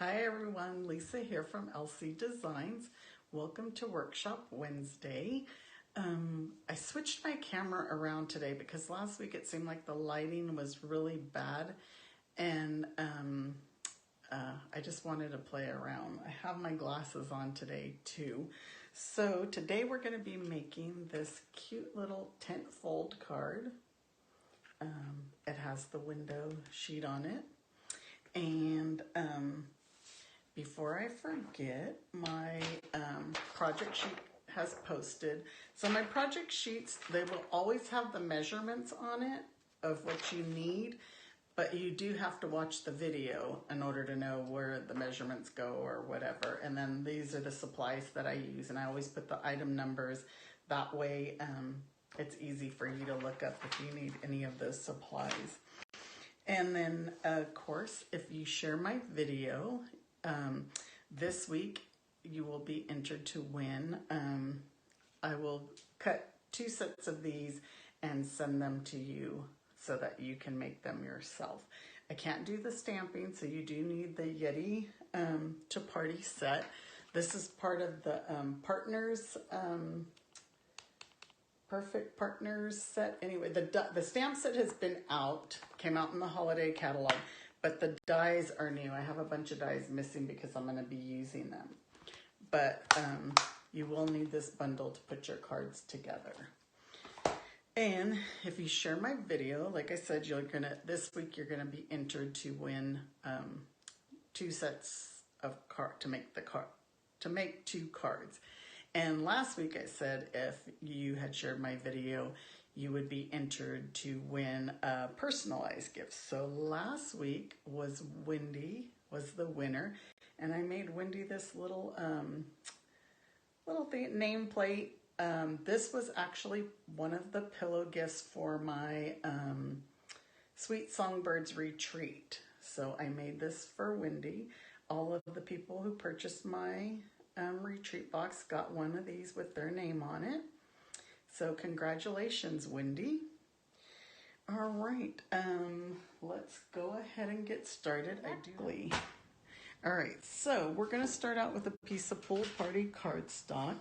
Hi everyone, Lisa here from LC Designs. Welcome to Workshop Wednesday. I switched my camera around today because last week it seemed like the lighting was really bad and I just wanted to play around. I have my glasses on today too. So today we're going to be making this cute little tent fold card. It has the window sheet on it. And before I forget, my project sheet has posted. So my project sheets, they will always have the measurements on it of what you need, but you do have to watch the video in order to know where the measurements go or whatever. And then these are the supplies that I use, and I always put the item numbers. That way it's easy for you to look up if you need any of those supplies. And then, of course, if you share my video, this week you will be entered to win. I will cut 2 sets of these and send them to you so that you can make them yourself. I can't do the stamping, so you do need the Yeti to Party set. This is part of the Partners Perfect Partners set. Anyway, the stamp set has been out, came out in the holiday catalog, but the dies are new. I have a bunch of dies missing because I'm going to be using them. But you will need this bundle to put your cards together. And if you share my video, like I said, this week you're gonna be entered to win 2 sets of to make 2 cards. And last week I said if you had shared my video, you would be entered to win a personalized gift. So last week was Wendy was the winner, and I made Wendy this little nameplate. This was actually one of the pillow gifts for my Sweet Songbirds retreat. So I made this for Wendy. All of the people who purchased my retreat box got one of these with their name on it. So congratulations, Wendy. All right, let's go ahead and get started. All right, so we're gonna start out with a piece of Pool Party cardstock,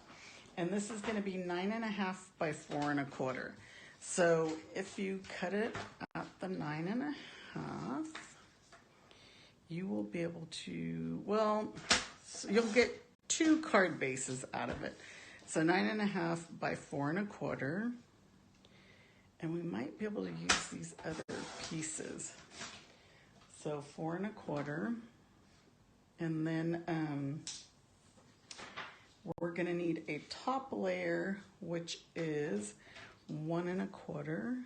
and this is gonna be 9.5 by 4 1/4. So if you cut it at the 9.5, you will be able to, so you'll get 2 card bases out of it. So 9.5 by 4 1/4, and we might be able to use these other pieces. So 4 1/4, and then we're gonna need a top layer, which is 1 1/4.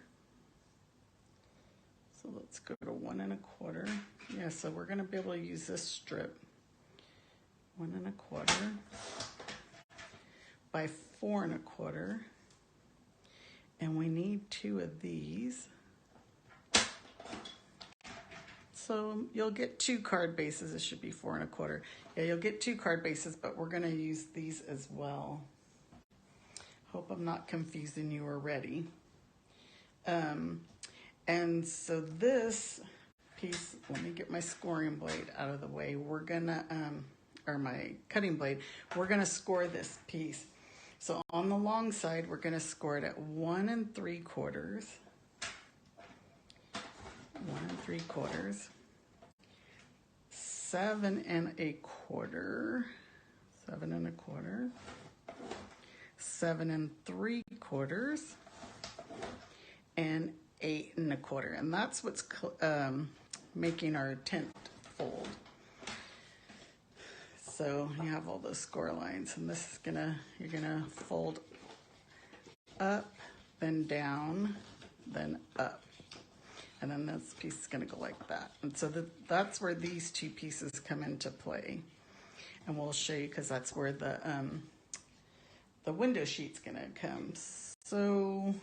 So let's go to 1 1/4. Yeah, so we're gonna be able to use this strip, 1 1/4 by 4 1/4, and we need 2 of these. So you'll get 2 card bases. It should be 4 1/4. Yeah, you'll get 2 card bases, but we're gonna use these as well. Hope I'm not confusing you already. And so this piece, let me get my scoring blade out of the way. We're gonna, or my cutting blade, we're gonna score this piece. So on the long side, we're gonna score it at 1 3/4. 1 3/4. 7 1/4. 7 1/4. 7 3/4. And 8 1/4. And that's what's making our tent fold. So you have all those score lines, and this is you're gonna fold up, then down, then up. And then this piece is gonna go like that. And so that's where these 2 pieces come into play. And we'll show you, because that's where the window sheet's gonna come. So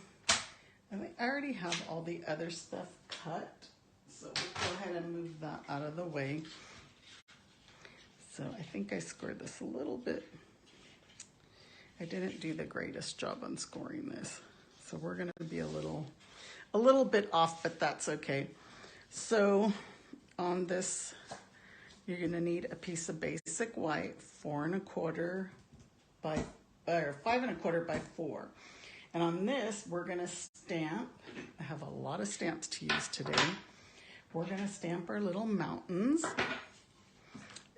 I already have all the other stuff cut. So we'll go ahead and move that out of the way. So I think I scored this a little bit. I didn't do the greatest job on scoring this. So we're gonna be a little bit off, but that's okay. So on this You're gonna need a piece of basic white, 4 1/4 by, or 5 1/4 by 4. And on this, we're gonna stamp, I have a lot of stamps to use today. We're gonna stamp our little mountains.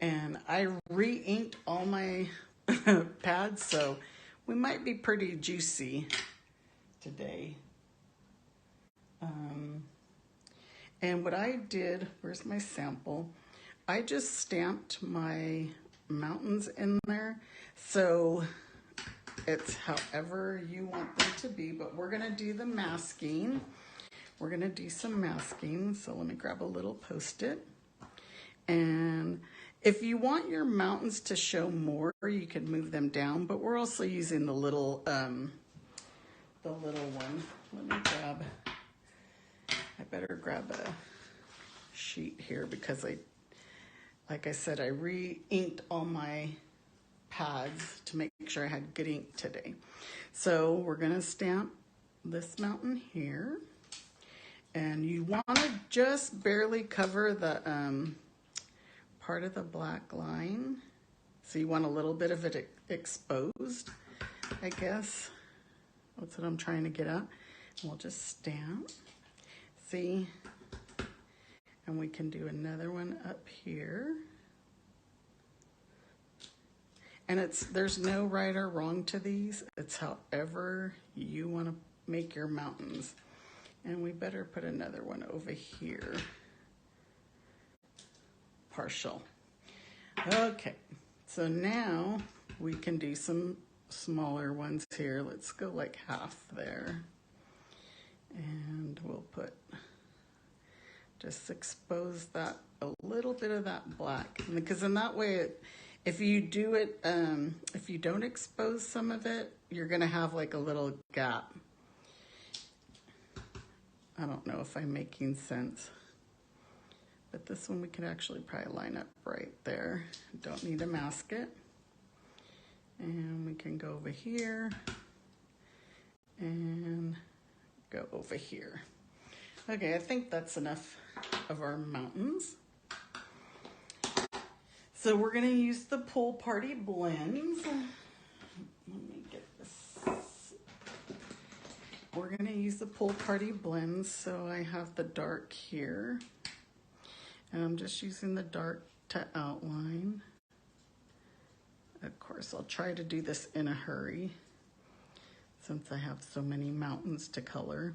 And I re-inked all my pads, so we might be pretty juicy today. And what I did, where's my sample? I just stamped my mountains in there. So it's however you want them to be, but we're gonna do the masking. We're gonna do some masking. So let me grab a little Post-it. And if you want your mountains to show more, you can move them down, but we're also using the little one. Let me grab, I better grab a sheet here because like I said, I re-inked all my pads to make sure I had good ink today. So we're gonna stamp this mountain here. And you wanna just barely cover the part of the black line. So you want a little bit of it exposed, I guess. That's what I'm trying to get at. And we'll just stamp. See? And we can do another one up here. And there's no right or wrong to these. It's however you want to make your mountains. And we better put another one over here. Partial. Okay, so now we can do some smaller ones here. Let's go like half there. And we'll just expose that, a little bit of that black. Because in that way, if you do it, if you don't expose some of it, you're gonna have like a little gap. I don't know if I'm making sense. But this one we can actually probably line up right there. Don't need to mask it. And we can go over here and go over here. Okay, I think that's enough of our mountains. So we're gonna use the Pool Party blends. Let me get this. We're gonna use the Pool Party blends. So I have the dark here. And I'm just using the dark to outline. Of course, I'll try to do this in a hurry since I have so many mountains to color.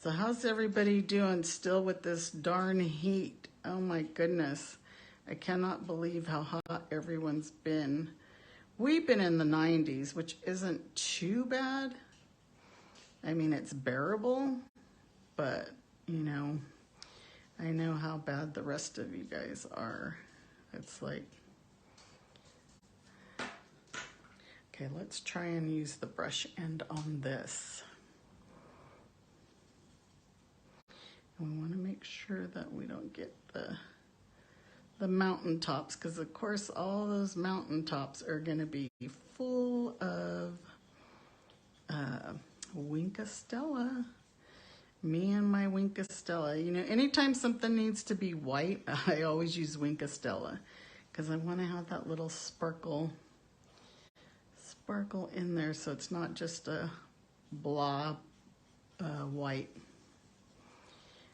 So how's everybody doing still with this darn heat? Oh my goodness. I cannot believe how hot everyone's been. We've been in the 90s, which isn't too bad. I mean, it's bearable, but you know, I know how bad the rest of you guys are. It's like, okay, let's try and use the brush end on this. And we want to make sure that we don't get the mountain tops, because of course all those mountain tops are going to be full of Winkastella. Me and my Winkastella. You know, anytime something needs to be white, I always use Winkastella because I want to have that little sparkle in there so it's not just a blob white.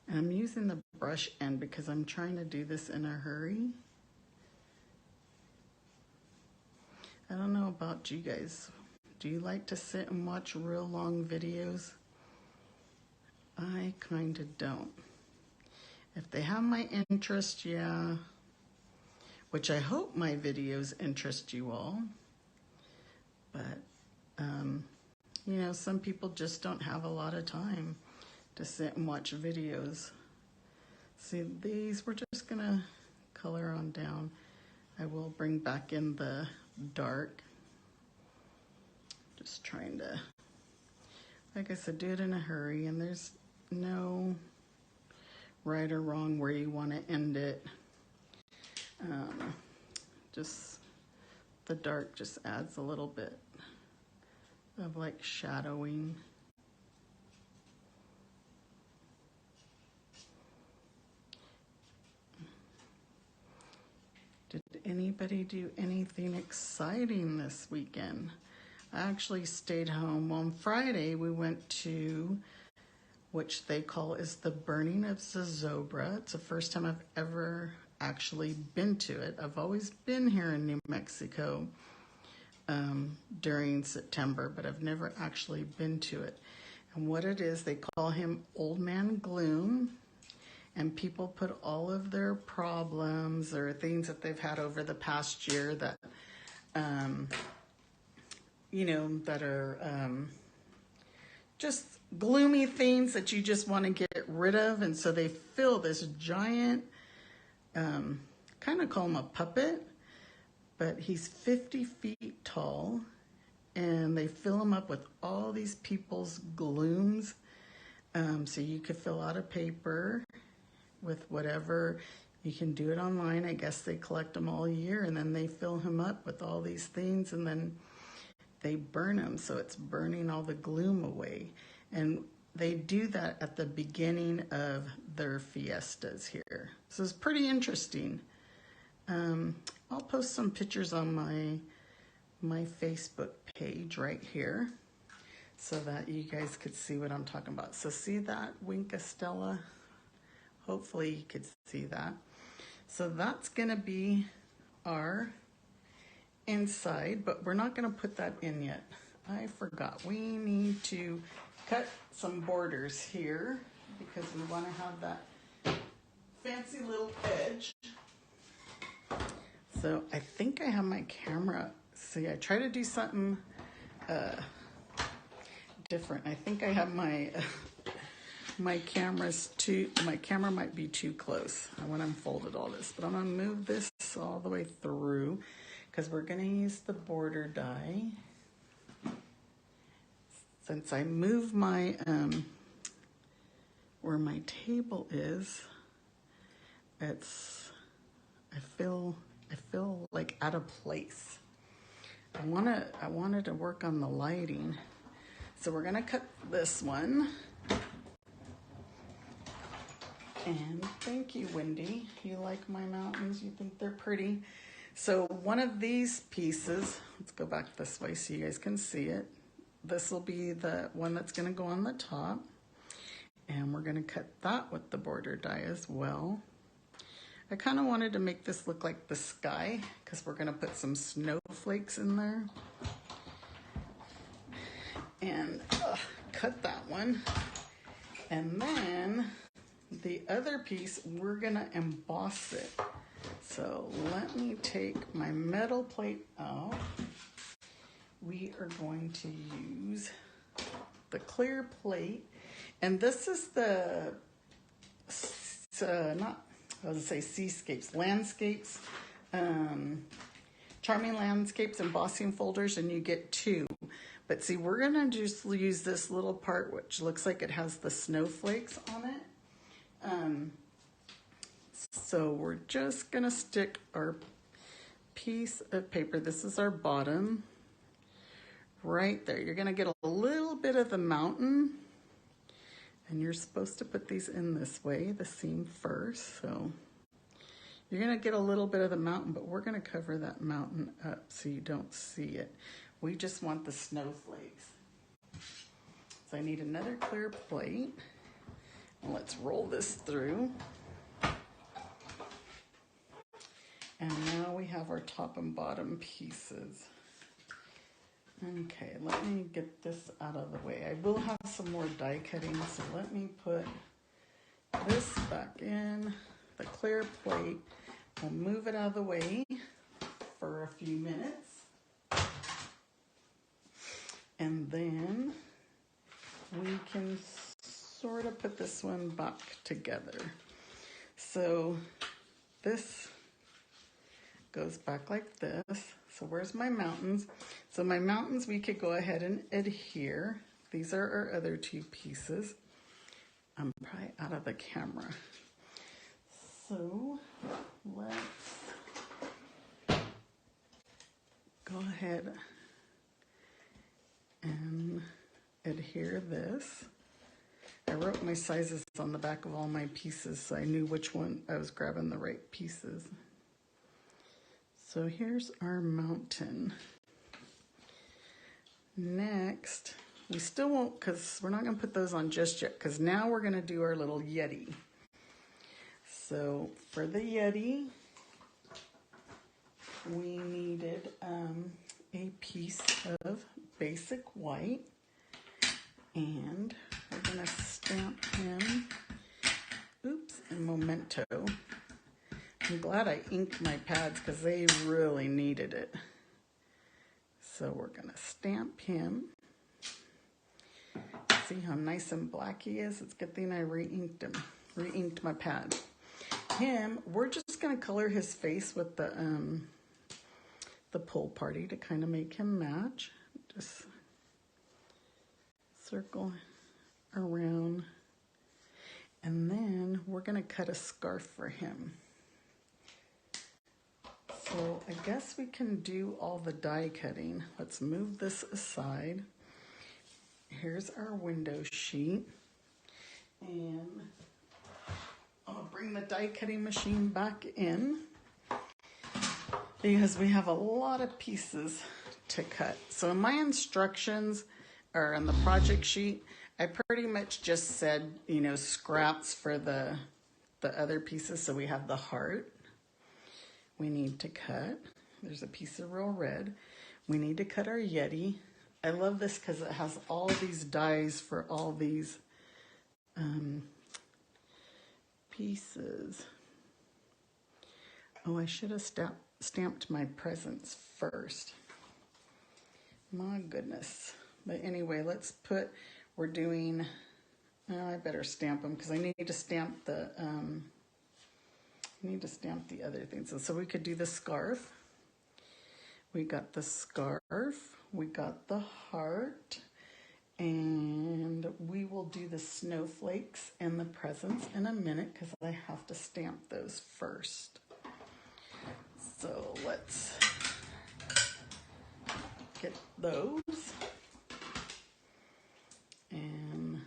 And I'm using the brush end because I'm trying to do this in a hurry. I don't know about you guys. Do you like to sit and watch real long videos? I kind of don't. If they have my interest, yeah. Which I hope my videos interest you all. But, you know, some people just don't have a lot of time to sit and watch videos. See, these we're just gonna color on down. I will bring back in the dark. Just trying to, like I said, do it in a hurry, and there's no right or wrong where you want to end it. Just the dark just adds a little bit of like shadowing. anybody do anything exciting this weekend? I actually stayed home. On Friday, we went to, which they call is the burning of Zozobra. It's the first time I've ever actually been to it. I've always been here in New Mexico during September, but I've never actually been to it. And what it is, they call him Old Man Gloom. And people put all of their problems or things that they've had over the past year that, that are just gloomy things that you just want to get rid of. And so they fill this giant, kind of call him a puppet, but he's 50 feet tall. And they fill him up with all these people's glooms. So you could fill out a paper with whatever. You can do it online. I guess they collect them all year, and then they fill him up with all these things, and then they burn them. So it's burning all the gloom away. And they do that at the beginning of their fiestas here. So it's pretty interesting. I'll post some pictures on my Facebook page right here so that you guys could see what I'm talking about. So see that, Winka Stella? Hopefully you could see that. So that's going to be our inside, but we're not going to put that in yet. I forgot. We need to cut some borders here because we want to have that fancy little edge. So I think I have my camera. See, I try to do something different. I think I have my... my camera might be too close. I want to unfold all this, but I'm going to move this all the way through because we're going to use the border die. Since I move my, where my table is, I feel like out of place. I wanted to work on the lighting. So we're going to cut this one. And thank you, Wendy. You like my mountains? You think they're pretty? So one of these pieces, let's go back this way so you guys can see it. This will be the one that's going to go on the top. And we're going to cut that with the border die as well. I kind of wanted to make this look like the sky because we're going to put some snowflakes in there. And cut that one. And then... the other piece, we're gonna emboss it. So let me take my metal plate out. We are going to use the clear plate. And this is the, seascapes, landscapes, charming landscapes embossing folders, and you get 2. But see, we're gonna just use this little part, which looks like it has the snowflakes on it. So we're just gonna stick our piece of paper. This is our bottom right there. You're gonna get a little bit of the mountain, and you're supposed to put these in this way, the seam first. So you're gonna get a little bit of the mountain, but we're gonna cover that mountain up so you don't see it. We just want the snowflakes. So I need another clear plate. Let's roll this through. And now we have our top and bottom pieces. Okay, let me get this out of the way. I will have some more die cutting, so let me put this back in the clear plate. We'll move it out of the way for a few minutes. And then we can sort of put this one back together. So this goes back like this. So where's my mountains? So my mountains, we could go ahead and adhere. These are our other 2 pieces. I'm probably out of the camera. So let's go ahead and adhere this. I wrote my sizes on the back of all my pieces so I knew which one I was grabbing the right pieces. So here's our mountain. Next, we still won't, because we're not going to put those on just yet, because now we're going to do our little Yeti. So for the Yeti, we needed a piece of basic white, and we're going to stamp him, in Memento. I'm glad I inked my pads because they really needed it. So we're going to stamp him. See how nice and black he is? It's a good thing I re-inked him. Re-inked my pad. Him, we're just going to color his face with the pull party to kind of make him match. Just circle around. And then we're going to cut a scarf for him. So I guess we can do all the die cutting. Let's move this aside. Here's our window sheet. And I'll bring the die cutting machine back in because we have a lot of pieces to cut. So in my instructions, or on the project sheet, I pretty much just said, scraps for the other pieces. So we have the heart. We need to cut. There's a piece of real red. We need to cut our Yeti. I love this because it has all these dies for all these pieces. Oh, I should have stamped my presents first. My goodness. But anyway, we're doing, I better stamp them because I need to stamp the other things. So we could do the scarf. We got the scarf. We got the heart. And we will do the snowflakes and the presents in a minute because I have to stamp those first. So let's get those. And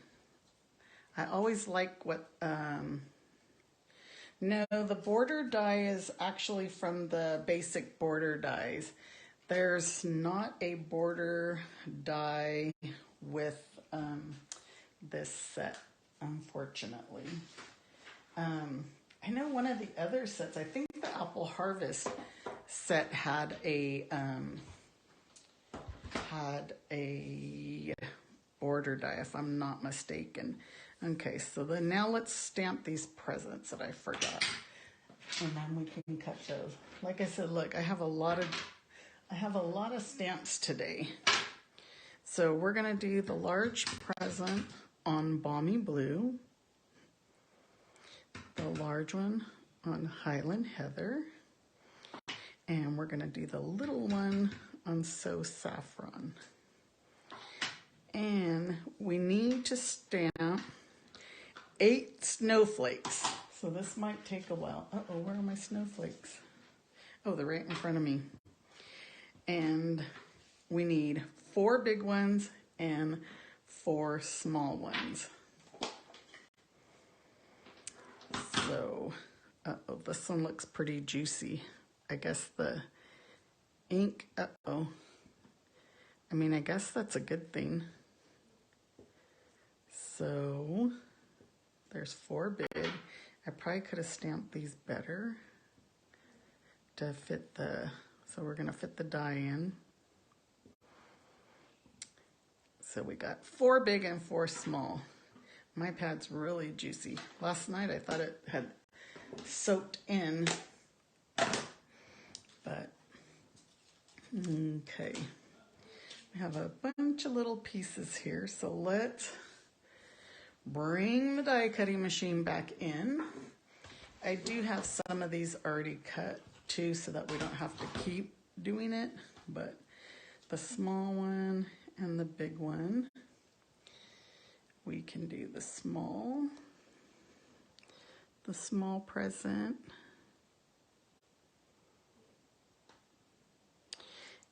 I always like no, the border die is actually from the basic border dies. There's not a border die with this set, unfortunately. I know one of the other sets, I think the Apple Harvest set had a border die, if I'm not mistaken. Okay, so then now let's stamp these presents that I forgot. And then we can cut those. Like I said, look, I have a lot of stamps today. So we're gonna do the large present on Balmy Blue, the large one on Highland Heather, and we're gonna do the little one on So Saffron. And we need to stamp 8 snowflakes. So this might take a while. Uh-oh, where are my snowflakes? Oh, they're right in front of me. And we need 4 big ones and 4 small ones. So, uh-oh, this one looks pretty juicy. I guess the ink, uh-oh. I guess that's a good thing. So, there's 4 big. I probably could have stamped these better to fit so we're gonna fit the die in. So we got 4 big and 4 small. My pad's really juicy. Last night I thought it had soaked in, but okay. We have a bunch of little pieces here, so let's bring the die cutting machine back in. I do have some of these already cut too, so that we don't have to keep doing it, but the small one and the big one, we can do the small present,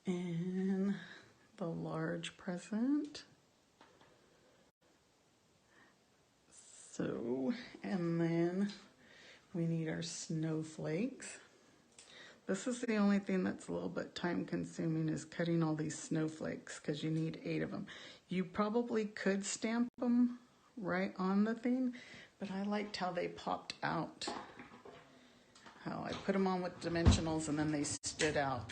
and the large present. So, and then we need our snowflakes. This is the only thing that's a little bit time consuming is cutting all these snowflakes because you need 8 of them. You probably could stamp them right on the thing, but I liked how they popped out. How I put them on with dimensionals and then they stood out.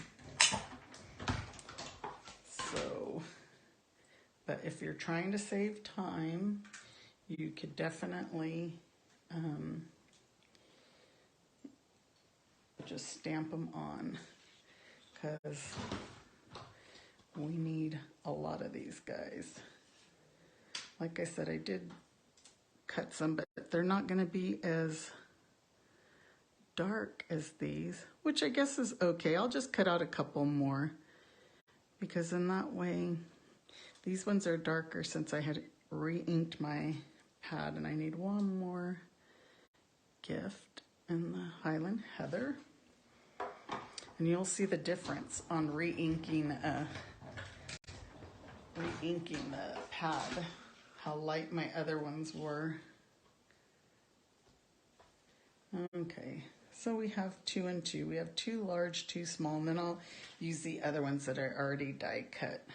So, but if you're trying to save time, you could definitely just stamp them on because we need a lot of these guys. Like I said, I did cut some, but they're not going to be as dark as these, which I guess is okay. I'll just cut out a couple more because in that way, these ones are darker since I had re-inked my pad, and I need one more gift in the Highland Heather. And you'll see the difference on re-inking the pad, how light my other ones were. Okay, so we have 2 and 2. We have 2 large, 2 small, and then I'll use the other ones that are already die cut.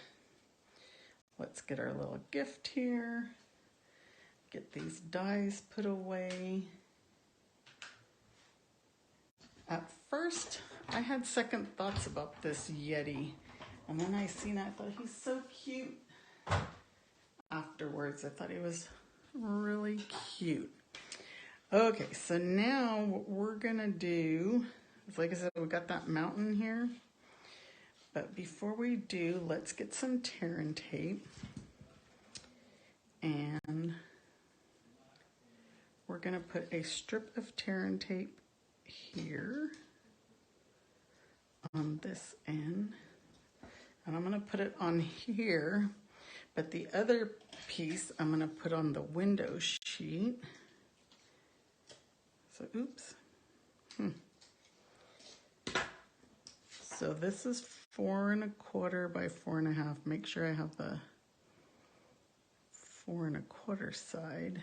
Let's get our little gift here. Get these dies put away. At first, I had second thoughts about this Yeti. And then I seen it, I thought he's so cute. Afterwards, I thought he was really cute. Okay, so now what we're gonna do is, like I said, we got that mountain here. But before we do, let's get some Terran tape. And we're gonna put a strip of Terran tape here on this end, and I'm going to put it on here, but the other piece I'm going to put on the window sheet. So oops. So this is 4 1/4 by 4 1/2. Make sure I have the 4 1/4 side.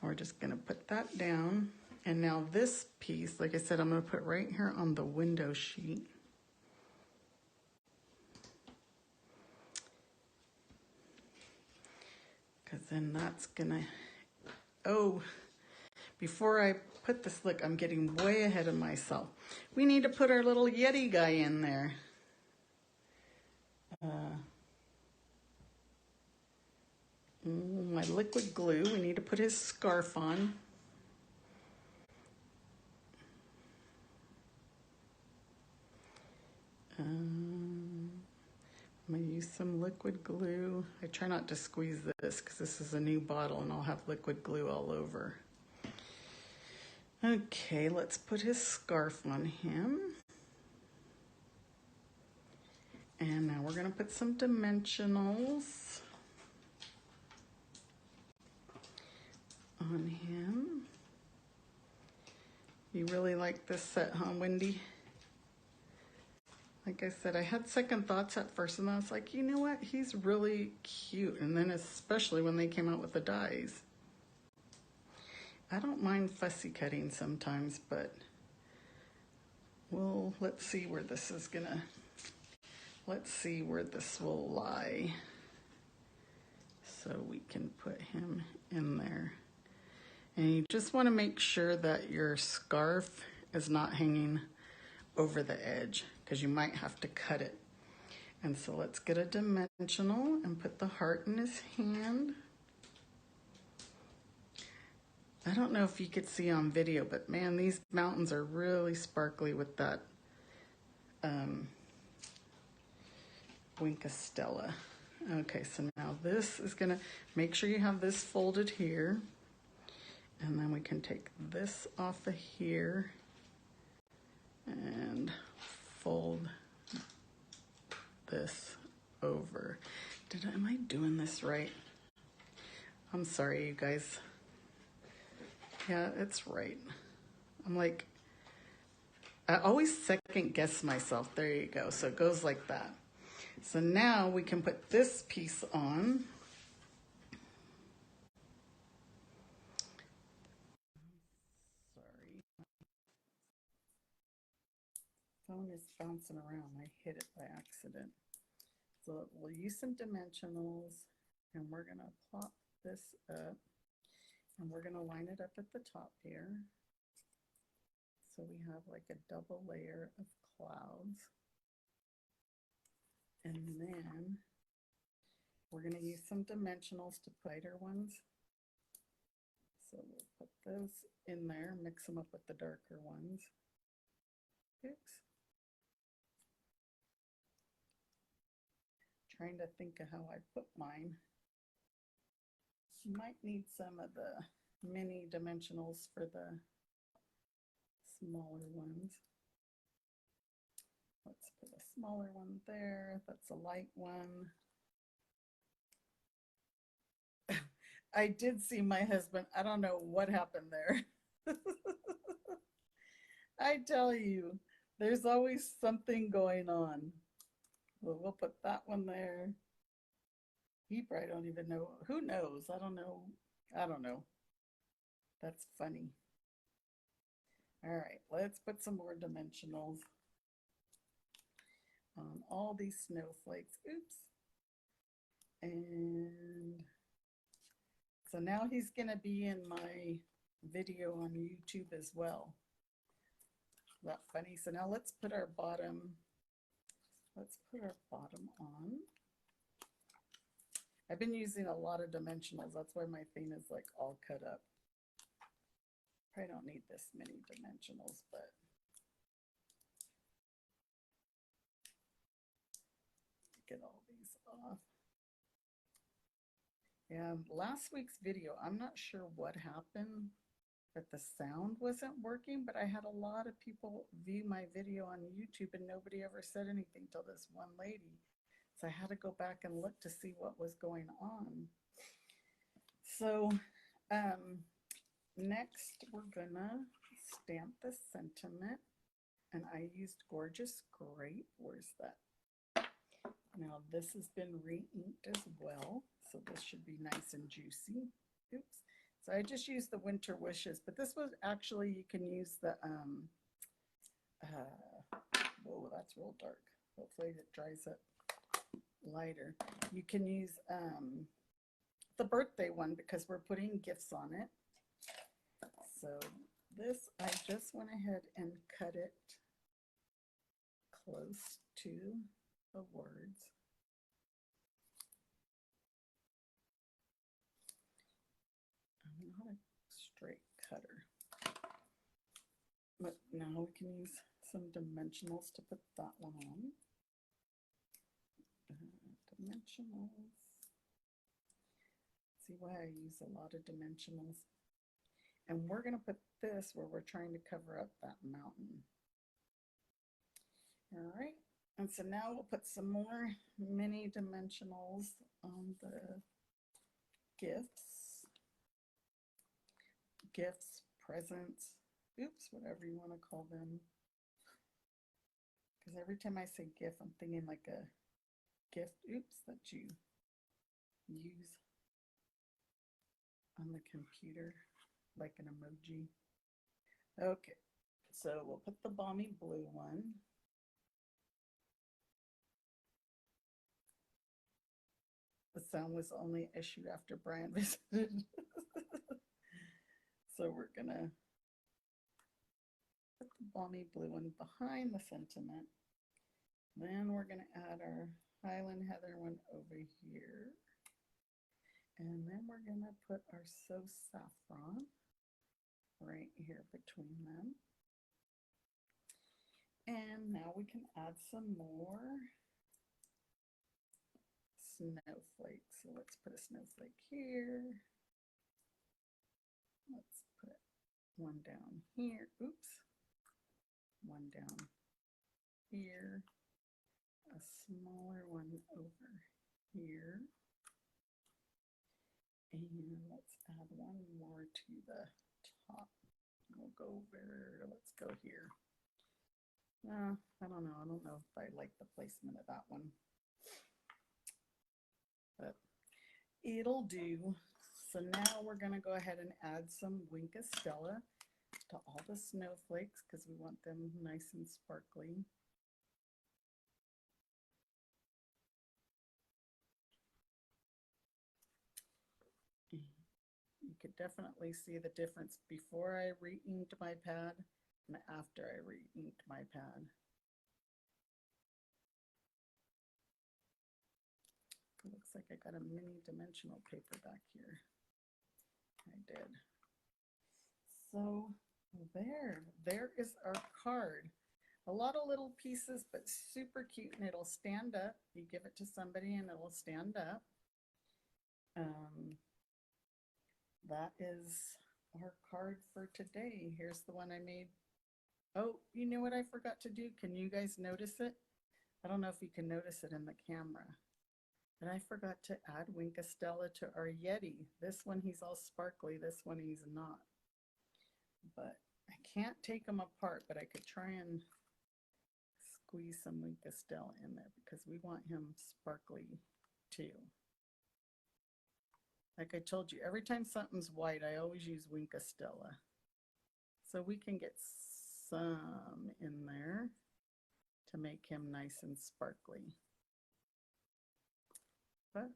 We're just going to put that down. And now this piece, like I said, I'm going to put right here on the window sheet. Because then that's going to, oh, before I put this, look, I'm getting way ahead of myself. We need to put our little Yeti guy in there. My liquid glue, we need to put his scarf on. I'm going to use some liquid glue. I try not to squeeze this because this is a new bottle and I'll have liquid glue all over. Okay, let's put his scarf on him. And now we're going to put some dimensionals on him. You really like this set, huh, Wendy? Like I said, I had second thoughts at first, and I was like, you know what? He's really cute. And then especially when they came out with the dies. I don't mind fussy cutting sometimes, but well, let's see where this is gonna, let's see where this will lie. So we can put him in there. And you just want to make sure that your scarf is not hanging over the edge, because you might have to cut it. And so let's get a dimensional and put the heart in his hand. I don't know if you could see on video, but man, these mountains are really sparkly with that Wink Stella. Okay, so now this is gonna, make sure you have this folded here. And then we can take this off of here and fold this over. Am I doing this right? I'm sorry, you guys. Yeah, it's right. I'm like, I always second guess myself. There you go. So it goes like that. So now we can put this piece on. phone is bouncing around. I hit it by accident. So we'll use some dimensionals, and we're going to plop this up, and we're going to line it up at the top here. So we have like a double layer of clouds. And then we're going to use some dimensionals to lighter ones. So we'll put those in there, mix them up with the darker ones. Oops. Trying to think of how I put mine. You might need some of the mini dimensionals for the smaller ones. Let's put a smaller one there. That's a light one. I did see my husband. I don't know what happened there. I tell you, there's always something going on. Well, we'll put that one there. He probably don't even know. Who knows? I don't know. I don't know. That's funny. All right, let's put some more dimensionals on all these snowflakes. Oops. And so now he's going to be in my video on YouTube as well. Isn't that funny? So now let's put our bottom on. I've been using a lot of dimensionals. That's why my thing is like all cut up. Probably don't need this many dimensionals, but get all these off. And last week's video, I'm not sure what happened, that the sound wasn't working, but I had a lot of people view my video on YouTube and nobody ever said anything till this one lady. So I had to go back and look to see what was going on. So next we're gonna stamp the sentiment, and I used Gorgeous Grape. Where's that? Now this has been re-inked as well, so this should be nice and juicy. Oops. So I just used the Winter Wishes, but this was actually, you can use the, whoa, that's real dark. Hopefully it dries up lighter. You can use the birthday one because we're putting gifts on it. So this, I just went ahead and cut it close to the words. I'm not a straight cutter, but now we can use some dimensionals to put that one on. Dimensionals. See why I use a lot of dimensionals. And we're going to put this where we're trying to cover up that mountain. All right. And so now we'll put some more mini dimensionals on the gifts. Gifts, presents, oops, whatever you want to call them. Because every time I say gift, I'm thinking like a gift, oops, that you use on the computer, like an emoji. Okay, so we'll put the Balmy Blue one. The sound was only issued after Brian visited. So we're gonna put the Balmy Blue one behind the sentiment. Then we're gonna add our Highland Heather one over here. And then we're gonna put our So Saffron right here between them. And now we can add some more snowflakes. So let's put a snowflake here. Let's put one down here. Oops. One down here. A smaller one over here. And let's add one more to the top. We'll go over, let's go here. I don't know. I don't know if I like the placement of that one. But it'll do. So now we're going to go ahead and add some Wink of Stella to all the snowflakes because we want them nice and sparkly. could definitely see the difference before I re-inked my pad and after I re-inked my pad. It looks like I got a mini dimensional paper back here. I did. So there is our card. A lot of little pieces, but super cute, and it'll stand up. You give it to somebody and it'll stand up. That is our card for today. Here's the one I made. Oh, you know what I forgot to do? Can you guys notice it? I don't know if you can notice it in the camera. And I forgot to add Winkastella to our Yeti. This one he's all sparkly, this one he's not. But I can't take them apart, but I could try and squeeze some Winkastella in there because we want him sparkly too. Like I told you, every time something's white, I always use Winkastella. So we can get some in there to make him nice and sparkly. But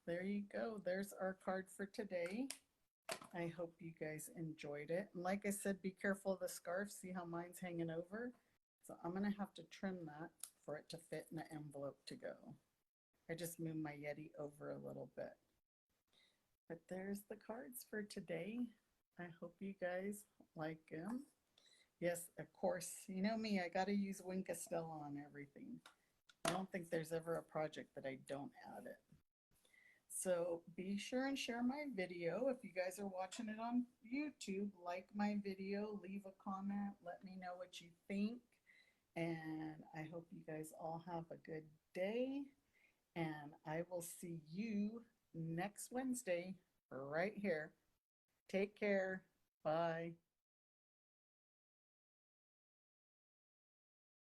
there you go. There's our card for today. I hope you guys enjoyed it. And like I said, be careful of the scarf. See how mine's hanging over? So I'm going to have to trim that for it to fit in the envelope to go. I just moved my Yeti over a little bit. But there's the cards for today. I hope you guys like them. Yes, of course, you know me, I got to use Winkastella on everything. I don't think there's ever a project that I don't add it. So be sure and share my video. If you guys are watching it on YouTube, like my video, leave a comment, let me know what you think. And I hope you guys all have a good day. And I will see you next Wednesday right here. Take care. Bye.